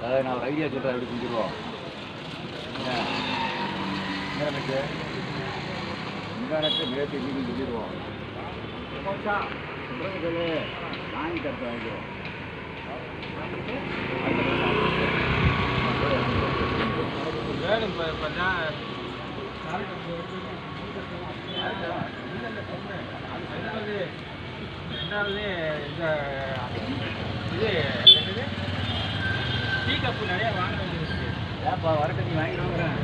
அதாவது நான் ஒரு ஐடியா சொல்கிறேன், அப்படி செஞ்சுருவோம். எனக்கு முந்தானத்தை மேற்கு இன்னைக்கு சொல்லிடுவோம். சொல்கிறது சொல்லு, வாங்கி தரத்தை வாங்கிடுவோம். வேணும் பார்த்தா ரெண்டாவது இது டீ கப்பு நிறையா வாங்க வேண்டியது. ஏப்பா வரட்டு நீ வாங்கிடுவாங்கிறேன்.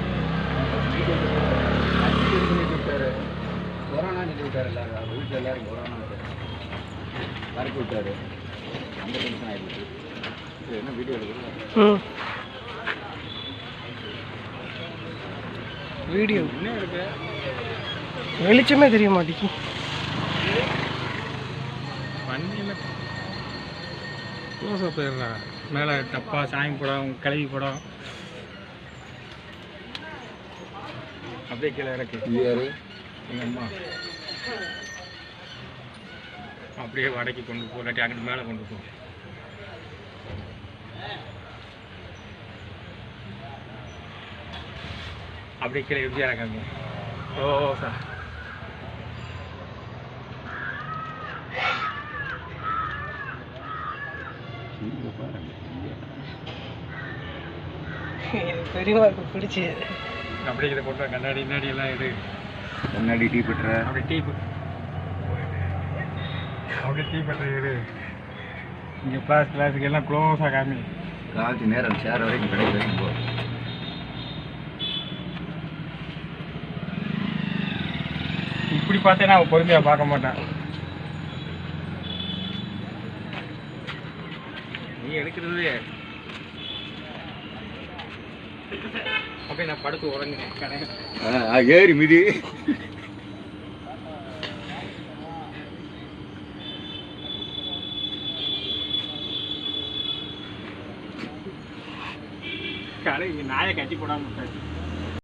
சொல்லி விட்டாரு, கொரோனா சொல்லி விட்டார். எல்லாரும் வீட்டில் எல்லாரும் கொரோனா வரக்கு விட்டாரு. அந்த டென்ஷன் ஆகிடுச்சு. என்ன வீடியோ எடுக்குது? வீடியோ என்ன இருக்கு? வெளிச்சமே தெரிய மாட்டேங்கி. வண்டியில் க்ளோஸாக போயிடுறாங்க. மேலே டப்பா, சாமி படம், கழுவி படம் அப்படியே கீழே இறக்கு. யாரு? எங்கள் அம்மா அப்படியே வடக்கி கொண்டு போ, இல்லாட்டி அங்கிட்டு மேலே கொண்டு போ. அப்படியே கீழே எப்படி இறக்காங்க. ஓ சார் பெரியவாக்கு பிடிச்சி அப்படியே இதை போட்டு கண்ணாடி கண்ணாடி எல்லாம் எடு. கண்ணாடி டீ பட்டுற அப்படியே டீ அப்படியே டீ பட்டை எடு. இங்கே கிளாஸுக்கு எல்லாம் க்ளோஸாக காமி. காலத்து நேரம் சேர் வரைக்கும் கடை வரைக்கும் போ. இப்படி பார்த்தேன்னா அவன் பொறுமையாக பார்க்க மாட்டான். நீ எடுக்கிறது அப்படியே நான் படுத்து உறங்கினேன். ஏறி மிதி. கடை இங்கே நாயை கட்டி போடாமல் விட்டாச்சு.